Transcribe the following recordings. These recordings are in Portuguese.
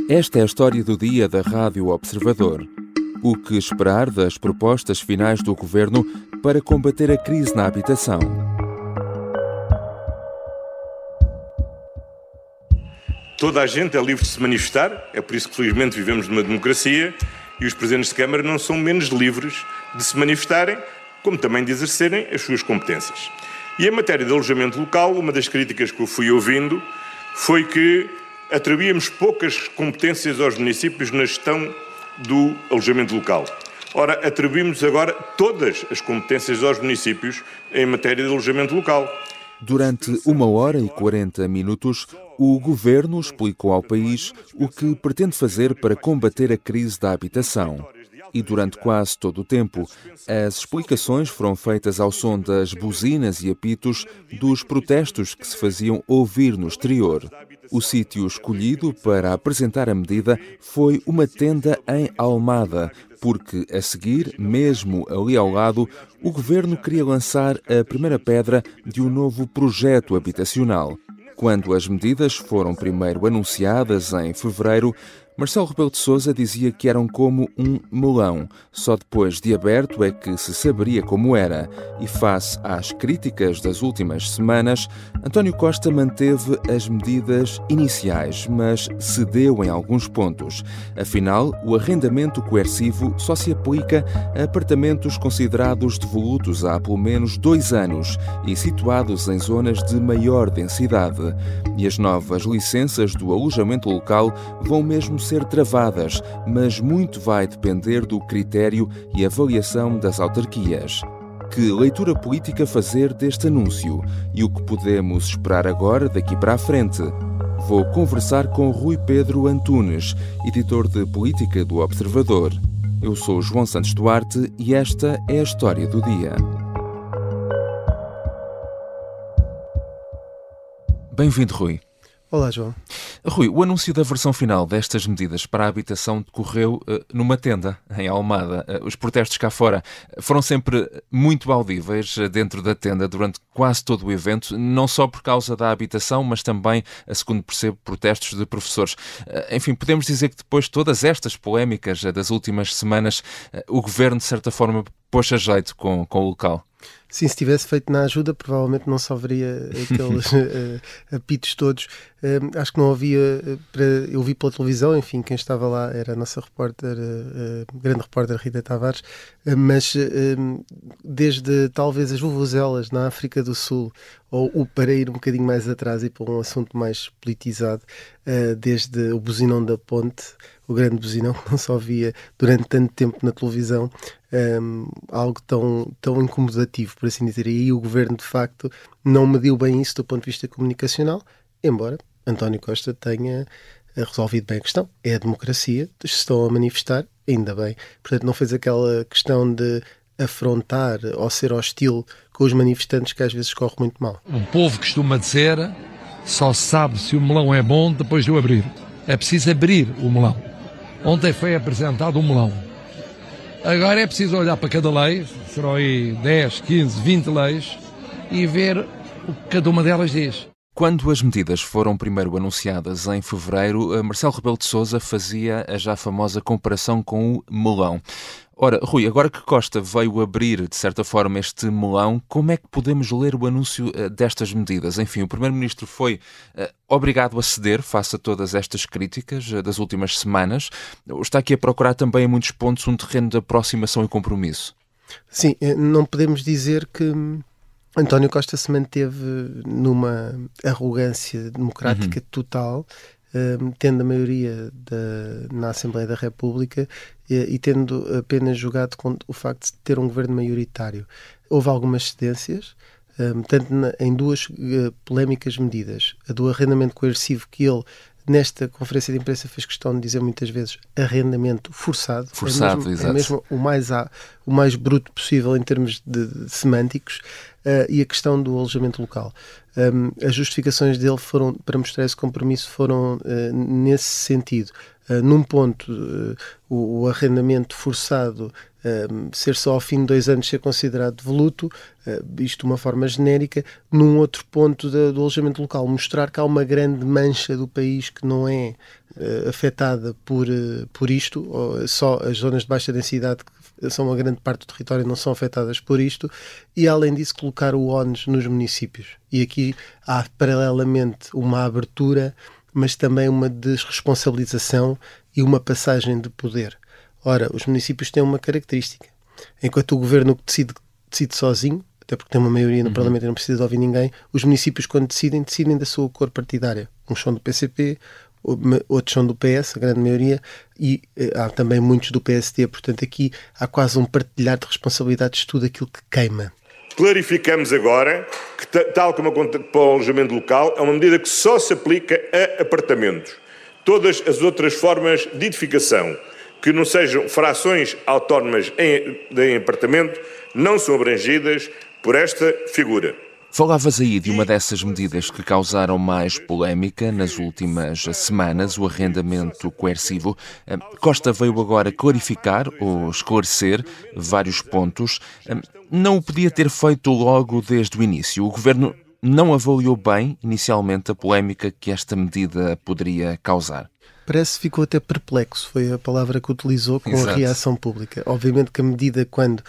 Esta é a história do dia da Rádio Observador. O que esperar das propostas finais do Governo para combater a crise na habitação? Toda a gente é livre de se manifestar, é por isso que felizmente vivemos numa democracia e os presidentes de Câmara não são menos livres de se manifestarem, como também de exercerem as suas competências. E em matéria de alojamento local, uma das críticas que eu fui ouvindo foi que atribuíamos poucas competências aos municípios na gestão do alojamento local. Ora, atribuímos agora todas as competências aos municípios em matéria de alojamento local. Durante 1h e 40 minutos, o Governo explicou ao país o que pretende fazer para combater a crise da habitação. E durante quase todo o tempo, as explicações foram feitas ao som das buzinas e apitos dos protestos que se faziam ouvir no exterior. O sítio escolhido para apresentar a medida foi uma tenda em Almada, porque, a seguir, mesmo ali ao lado, o Governo queria lançar a primeira pedra de um novo projeto habitacional. Quando as medidas foram primeiro anunciadas, em fevereiro, Marcelo Rebelo de Sousa dizia que eram como um melão. Só depois de aberto é que se saberia como era. E face às críticas das últimas semanas, António Costa manteve as medidas iniciais, mas cedeu em alguns pontos. Afinal, o arrendamento coercivo só se aplica a apartamentos considerados devolutos há pelo menos 2 anos e situados em zonas de maior densidade. E as novas licenças do alojamento local vão mesmo ser travadas, mas muito vai depender do critério e avaliação das autarquias. Que leitura política fazer deste anúncio e o que podemos esperar agora daqui para a frente? Vou conversar com Rui Pedro Antunes, editor de política do Observador. Eu sou João Santos Duarte e esta é a história do dia. Bem-vindo, Rui. Olá, João. Rui, o anúncio da versão final destas medidas para a habitação decorreu numa tenda, em Almada. Os protestos cá fora foram sempre muito audíveis dentro da tenda durante quase todo o evento, não só por causa da habitação, mas também, segundo percebo, protestos de professores. Enfim, podemos dizer que depois de todas estas polémicas das últimas semanas, o Governo, de certa forma, pôs a jeito com o local. Sim, se tivesse feito na ajuda, provavelmente não se ouviria aqueles apitos todos. Acho que não havia, eu vi pela televisão, enfim, quem estava lá era a nossa repórter, grande repórter Rita Tavares, mas desde talvez as vuvuzelas na África do Sul, ou para ir um bocadinho mais atrás e para um assunto mais politizado, desde o buzinão da ponte, o grande buzinão que não se ouvia durante tanto tempo na televisão, algo tão incomodativo, por assim dizer. E aí o Governo, de facto, não mediu bem isso do ponto de vista comunicacional, embora António Costa tenha resolvido bem a questão. É a democracia, se estão a manifestar, ainda bem. Portanto, não fez aquela questão de afrontar ou ser hostil com os manifestantes, que às vezes corre muito mal. O povo costuma dizer, só sabe se o melão é bom depois de o abrir. É preciso abrir o melão. Ontem foi apresentado o melão. Agora é preciso olhar para cada lei, serão aí 10, 15, 20 leis, e ver o que cada uma delas diz. Quando as medidas foram primeiro anunciadas em fevereiro, Marcelo Rebelo de Sousa fazia a já famosa comparação com o melão. Ora, Rui, agora que Costa veio abrir, de certa forma, este melão, como é que podemos ler o anúncio destas medidas? Enfim, o Primeiro-Ministro foi obrigado a ceder face a todas estas críticas das últimas semanas. Está aqui a procurar também em muitos pontos um terreno de aproximação e compromisso. Sim, não podemos dizer que António Costa se manteve numa arrogância democrática total, tendo a maioria na Assembleia da República e tendo apenas jogado com o facto de ter um governo maioritário. Houve algumas cedências, tanto em duas polémicas medidas. A do arrendamento coercivo, que ele, nesta conferência de imprensa, fez questão de dizer muitas vezes arrendamento forçado. Forçado, exato. É mesmo o mais bruto possível em termos de semânticos, e a questão do alojamento local. As justificações dele para mostrar esse compromisso foram nesse sentido. Num ponto, o arrendamento forçado ser só ao fim de 2 anos ser considerado devoluto, isto de uma forma genérica. Num outro ponto do alojamento local, mostrar que há uma grande mancha do país que não é afetada por isto, só as zonas de baixa densidade, que são uma grande parte do território, não são afetadas por isto, e além disso colocar o ónus nos municípios. E aqui há paralelamente uma abertura, mas também uma desresponsabilização e uma passagem de poder. Ora, os municípios têm uma característica. Enquanto o governo decide sozinho, até porque tem uma maioria no Parlamento e não precisa de ouvir ninguém, os municípios, quando decidem da sua cor partidária. Uns são do PCP, outros são do PS, a grande maioria, e há também muitos do PSD. Portanto, aqui há quase um partilhar de responsabilidades de tudo aquilo que queima. Clarificamos agora que, tal como a conta para o alojamento local, é uma medida que só se aplica a apartamentos. Todas as outras formas de edificação que não sejam frações autónomas em apartamento não são abrangidas por esta figura. Falavas aí de uma dessas medidas que causaram mais polémica nas últimas semanas, o arrendamento coercivo. Costa veio agora clarificar ou esclarecer vários pontos. Não o podia ter feito logo desde o início. O Governo não avaliou bem, inicialmente, a polémica que esta medida poderia causar. Parece que ficou até perplexo, foi a palavra que utilizou com Exato. A reação pública. Obviamente que a medida, quando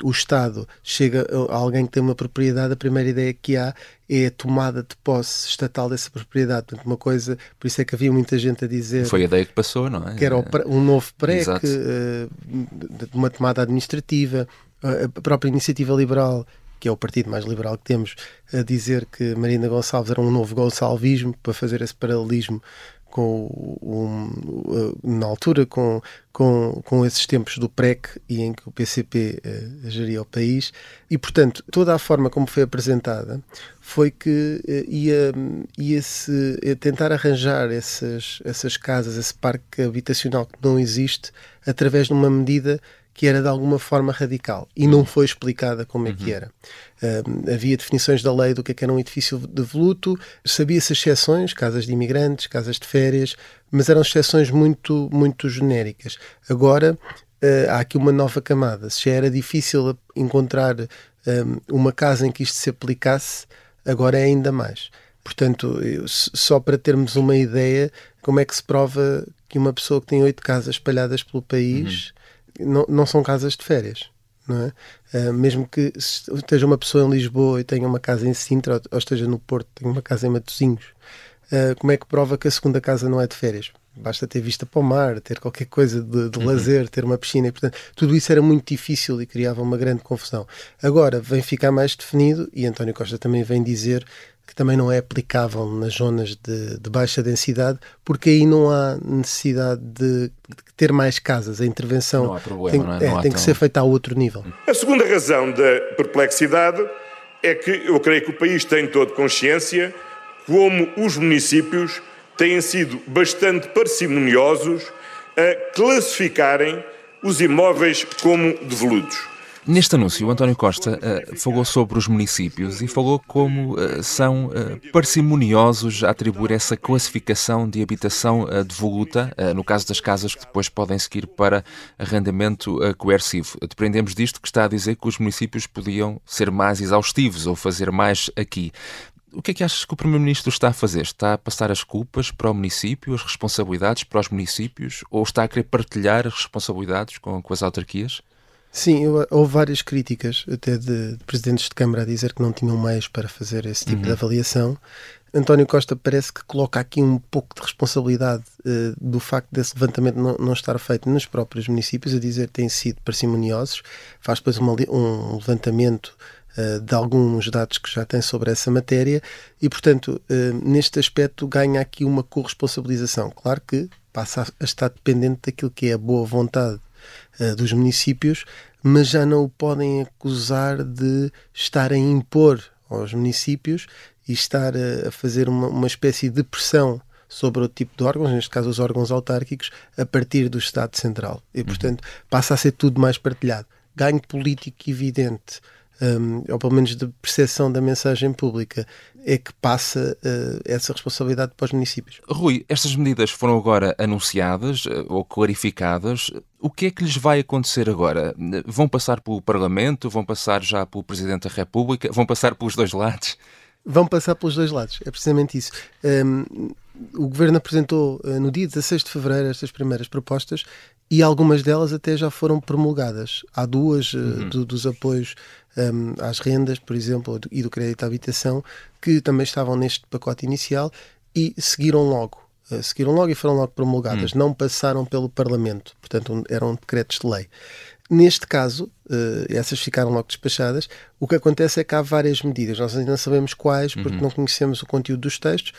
o Estado chega a alguém que tem uma propriedade, a primeira ideia que há é a tomada de posse estatal dessa propriedade. Portanto, uma coisa, por isso é que havia muita gente a dizer... Foi a ideia que passou, não é? Que era um novo PREC, uma tomada administrativa, a própria Iniciativa Liberal, que é o partido mais liberal que temos, a dizer que Marina Gonçalves era um novo gonçalvismo, para fazer esse paralelismo na altura com esses tempos do PREC e em que o PCP geria o país. E, portanto, toda a forma como foi apresentada foi que ia-se tentar arranjar essas casas, esse parque habitacional que não existe, através de uma medida que era de alguma forma radical e não foi explicada como é que era. Havia definições da lei do que era um edifício devoluto, sabia-se exceções, casas de imigrantes, casas de férias, mas eram exceções muito, muito genéricas. Agora há aqui uma nova camada. Se já era difícil encontrar uma casa em que isto se aplicasse, agora é ainda mais. Portanto, só para termos uma ideia, como é que se prova que uma pessoa que tem 8 casas espalhadas pelo país... Não são casas de férias, não é? Mesmo que esteja uma pessoa em Lisboa e tenha uma casa em Sintra, ou esteja no Porto, tenha uma casa em Matosinhos, como é que prova que a segunda casa não é de férias? Basta ter vista para o mar, ter qualquer coisa de lazer, ter uma piscina, e portanto tudo isso era muito difícil e criava uma grande confusão. Agora vem ficar mais definido, e António Costa também vem dizer que também não é aplicável nas zonas de baixa densidade, porque aí não há necessidade de ter mais casas. A intervenção não há problema, tem que ser feita a outro nível. A segunda razão da perplexidade é que eu creio que o país tem todo consciência como os municípios têm sido bastante parcimoniosos a classificarem os imóveis como devolutos. Neste anúncio, o António Costa falou sobre os municípios e falou como são parcimoniosos a atribuir essa classificação de habitação devoluta, no caso das casas que depois podem seguir para arrendamento coercivo. Depreendemos disto que está a dizer que os municípios podiam ser mais exaustivos ou fazer mais aqui. O que é que achas que o Primeiro-Ministro está a fazer? Está a passar as culpas para o município, as responsabilidades para os municípios, ou está a querer partilhar as responsabilidades com as autarquias? Sim, houve várias críticas, até de presidentes de Câmara, a dizer que não tinham meios para fazer esse tipo de avaliação. António Costa parece que coloca aqui um pouco de responsabilidade do facto desse levantamento não estar feito nos próprios municípios, a dizer que têm sido parcimoniosos. Faz depois um levantamento de alguns dados que já tem sobre essa matéria e, portanto, neste aspecto ganha aqui uma corresponsabilização. Claro que passa a estar dependente daquilo que é a boa vontade dos municípios, mas já não o podem acusar de estar a impor aos municípios e estar a fazer uma espécie de pressão sobre outro tipo de órgãos, neste caso os órgãos autárquicos, a partir do Estado Central. E, portanto, passa a ser tudo mais partilhado. Ganho político evidente, ou pelo menos de percepção da mensagem pública, é que passa essa responsabilidade para os municípios. Rui, estas medidas foram agora anunciadas ou clarificadas. O que é que lhes vai acontecer agora? Vão passar pelo Parlamento? Vão passar já pelo Presidente da República? Vão passar pelos dois lados? Vão passar pelos dois lados, é precisamente isso. O Governo apresentou no dia 16 de fevereiro estas primeiras propostas e algumas delas até já foram promulgadas. Há duas dos apoios às rendas, por exemplo, e do crédito à habitação, que também estavam neste pacote inicial e seguiram logo e foram logo promulgadas. Não passaram pelo Parlamento, portanto eram decretos de lei. Neste caso, essas ficaram logo despachadas. O que acontece é que há várias medidas. Nós ainda não sabemos quais, porque não conhecemos o conteúdo dos textos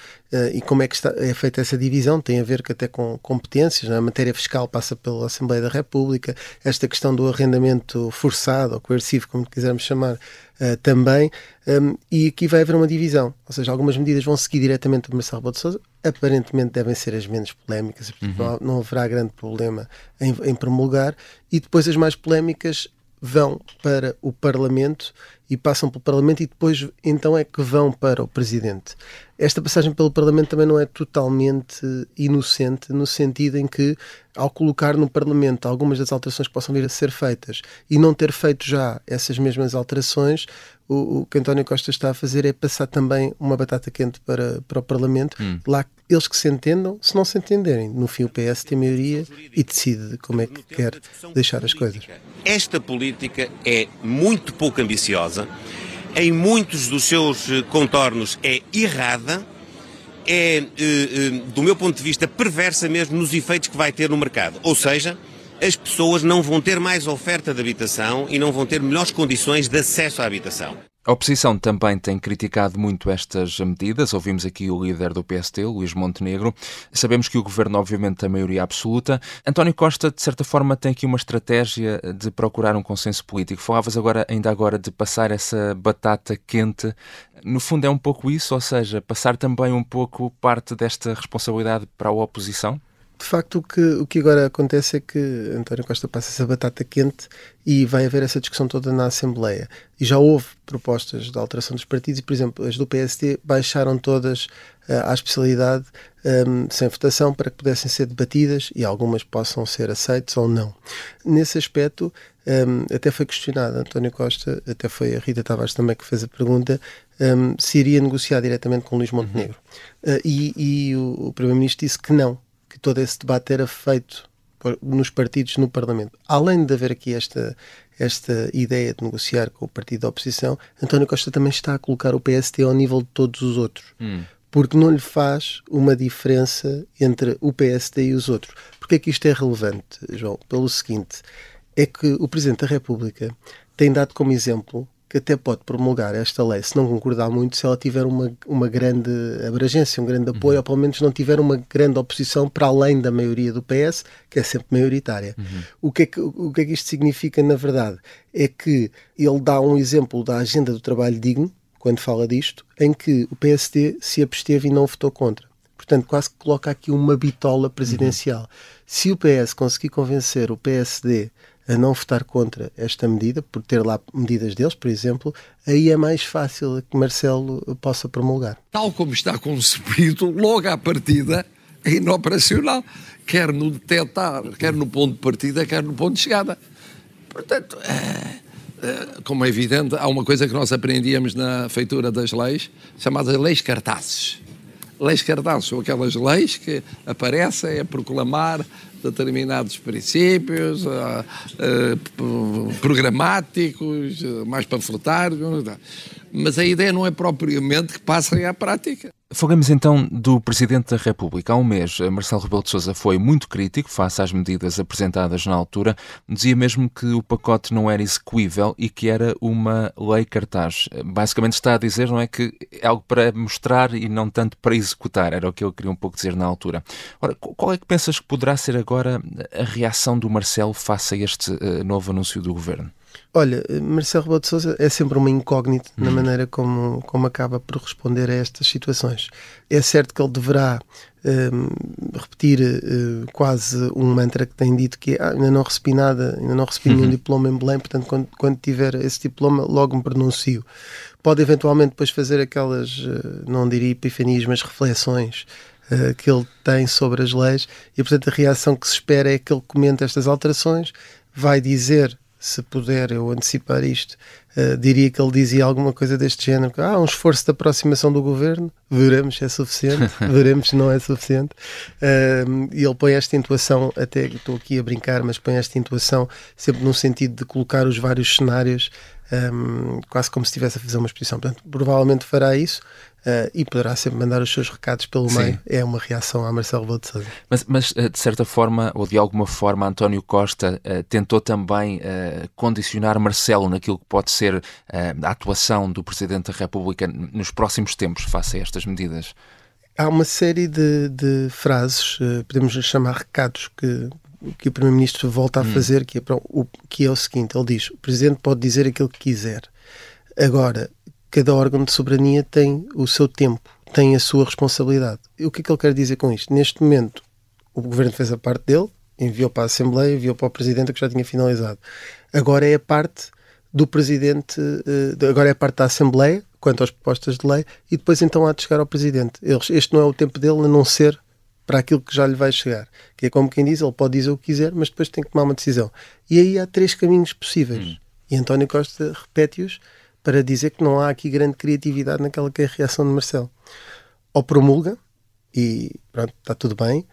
e como é que é feita essa divisão. Tem a ver até com competências. A matéria fiscal passa pela Assembleia da República. Esta questão do arrendamento forçado ou coercivo, como quisermos chamar, também. E aqui vai haver uma divisão. Ou seja, algumas medidas vão seguir diretamente do Marcelo Rebelo de Sousa. Aparentemente devem ser as menos polémicas. Não haverá grande problema em promulgar. E depois as mais polémicas vão para o Parlamento e passam pelo Parlamento e depois então é que vão para o Presidente. Esta passagem pelo Parlamento também não é totalmente inocente, no sentido em que, ao colocar no Parlamento algumas das alterações que possam vir a ser feitas e não ter feito já essas mesmas alterações, o que António Costa está a fazer é passar também uma batata quente para o Parlamento. Lá eles que se entendam, se não se entenderem, no fim o PS tem maioria e decide como é que quer deixar as coisas. Esta política é muito pouco ambiciosa, em muitos dos seus contornos é errada, é, do meu ponto de vista, perversa mesmo nos efeitos que vai ter no mercado. Ou seja, as pessoas não vão ter mais oferta de habitação e não vão ter melhores condições de acesso à habitação. A oposição também tem criticado muito estas medidas. Ouvimos aqui o líder do PSD, Luís Montenegro. Sabemos que o governo, obviamente, tem maioria absoluta. António Costa, de certa forma, tem aqui uma estratégia de procurar um consenso político. Falavas ainda agora de passar essa batata quente. No fundo é um pouco isso, ou seja, passar também um pouco parte desta responsabilidade para a oposição? De facto, o que agora acontece é que António Costa passa essa batata quente e vai haver essa discussão toda na Assembleia. E já houve propostas de alteração dos partidos e, por exemplo, as do PSD baixaram todas à especialidade sem votação para que pudessem ser debatidas e algumas possam ser aceitas ou não. Nesse aspecto, até foi questionado António Costa, até foi a Rita Tavares também que fez a pergunta, se iria negociar diretamente com Luís Montenegro. E o Primeiro-Ministro disse que não, que todo esse debate era feito nos partidos no Parlamento. Além de haver aqui esta ideia de negociar com o partido da oposição, António Costa também está a colocar o PSD ao nível de todos os outros. Porque não lhe faz uma diferença entre o PSD e os outros. Porque é que isto é relevante, João? Pelo seguinte, é que o Presidente da República tem dado como exemplo que até pode promulgar esta lei se não concordar muito, se ela tiver uma grande abrangência, um grande apoio, ou pelo menos não tiver uma grande oposição para além da maioria do PS, que é sempre maioritária. O que é que isto significa, na verdade? É que ele dá um exemplo da agenda do trabalho digno, quando fala disto, em que o PSD se absteve e não votou contra. Portanto, quase que coloca aqui uma bitola presidencial. Se o PS conseguir convencer o PSD a não votar contra esta medida, por ter lá medidas deles, por exemplo, aí é mais fácil que Marcelo possa promulgar. Tal como está concebido, logo à partida é inoperacional, quer no detectar, quer no ponto de partida, quer no ponto de chegada. Portanto, como é evidente, há uma coisa que nós aprendíamos na feitura das leis, chamadas leis cartazes. Leis cartazes são aquelas leis que aparecem a proclamar determinados princípios programáticos, mais panfletários, mas a ideia não é propriamente que passem à prática. Falemos então do Presidente da República. Há um mês, Marcelo Rebelo de Sousa foi muito crítico face às medidas apresentadas na altura. Dizia mesmo que o pacote não era execuível e que era uma lei cartaz. Basicamente está a dizer, não é, que é algo para mostrar e não tanto para executar. Era o que ele queria um pouco dizer na altura. Ora, qual é que pensas que poderá ser agora a reação do Marcelo face a este novo anúncio do Governo? Olha, Marcelo Rebelo de Sousa é sempre uma incógnita na maneira como acaba por responder a estas situações. É certo que ele deverá repetir quase um mantra que tem dito que ainda não recebi nada, ainda não recebi nenhum diploma em Belém, portanto quando tiver esse diploma logo me pronuncio. Pode eventualmente depois fazer aquelas, não diria epifanias, mas reflexões que ele tem sobre as leis e portanto a reação que se espera é que ele comente estas alterações, vai dizer se puder eu antecipar isto, diria que ele dizia alguma coisa deste género, um esforço de aproximação do governo, veremos se é suficiente, veremos se não é suficiente, e ele põe esta intuação, até estou aqui a brincar, mas põe esta intuação sempre no sentido de colocar os vários cenários, quase como se estivesse a fazer uma exposição. Portanto, provavelmente fará isso, e poderá sempre mandar os seus recados pelo meio. É uma reação a Marcelo Rebelo de Sousa. Mas de certa forma, ou de alguma forma, António Costa tentou também condicionar Marcelo naquilo que pode ser a atuação do Presidente da República nos próximos tempos face a estas medidas? Há uma série de frases, podemos chamar recados, que o Primeiro-Ministro volta a fazer, que é o seguinte: ele diz, o Presidente pode dizer aquilo que quiser. Agora, cada órgão de soberania tem o seu tempo, tem a sua responsabilidade. E o que é que ele quer dizer com isto? Neste momento, o Governo fez a parte dele, enviou para a Assembleia, enviou para o Presidente, que já tinha finalizado. Agora é a parte do Presidente, agora é a parte da Assembleia, quanto às propostas de lei, e depois então há de chegar ao Presidente. Este não é o tempo dele, a não ser para aquilo que já lhe vai chegar. Que é como quem diz, ele pode dizer o que quiser, mas depois tem que tomar uma decisão. E aí há 3 caminhos possíveis. E António Costa repete-os para dizer que não há aqui grande criatividade naquela que é a reação de Marcelo. Ou promulga, e pronto, está tudo bem,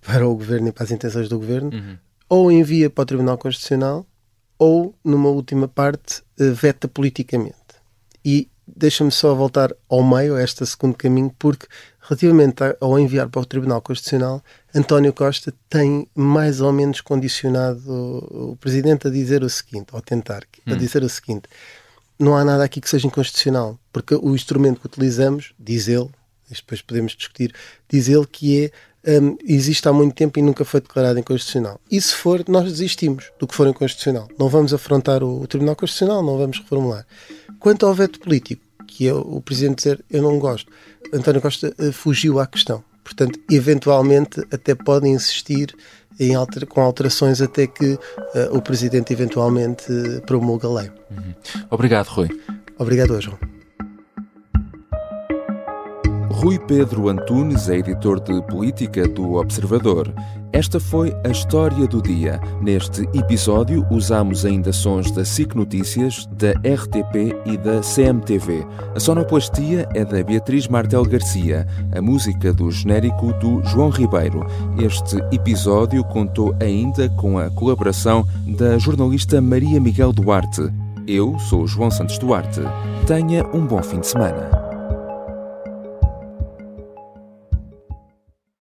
para o Governo e para as intenções do Governo, ou envia para o Tribunal Constitucional, ou, numa última parte, veta politicamente. E deixa-me só voltar ao meio, a este segundo caminho, porque, relativamente ao enviar para o Tribunal Constitucional, António Costa tem mais ou menos condicionado o Presidente a dizer o seguinte, ou tentar dizer o seguinte: não há nada aqui que seja inconstitucional, porque o instrumento que utilizamos, diz ele, isto depois podemos discutir, diz ele que existe há muito tempo e nunca foi declarado inconstitucional. E se for, nós desistimos do que for inconstitucional. Não vamos afrontar o Tribunal Constitucional, não vamos reformular. Quanto ao veto político, que é o Presidente dizer eu não gosto, António Costa fugiu à questão. Portanto, eventualmente até podem insistir com alterações até que o Presidente eventualmente promulga a lei. Obrigado, Rui. Obrigado, João. Rui Pedro Antunes é editor de política do Observador. Esta foi a história do dia. Neste episódio usamos ainda sons da SIC Notícias, da RTP e da CMTV. A sonoplastia é da Beatriz Martel Garcia, a música do genérico do João Ribeiro. Este episódio contou ainda com a colaboração da jornalista Maria Miguel Duarte. Eu sou o João Santos Duarte. Tenha um bom fim de semana.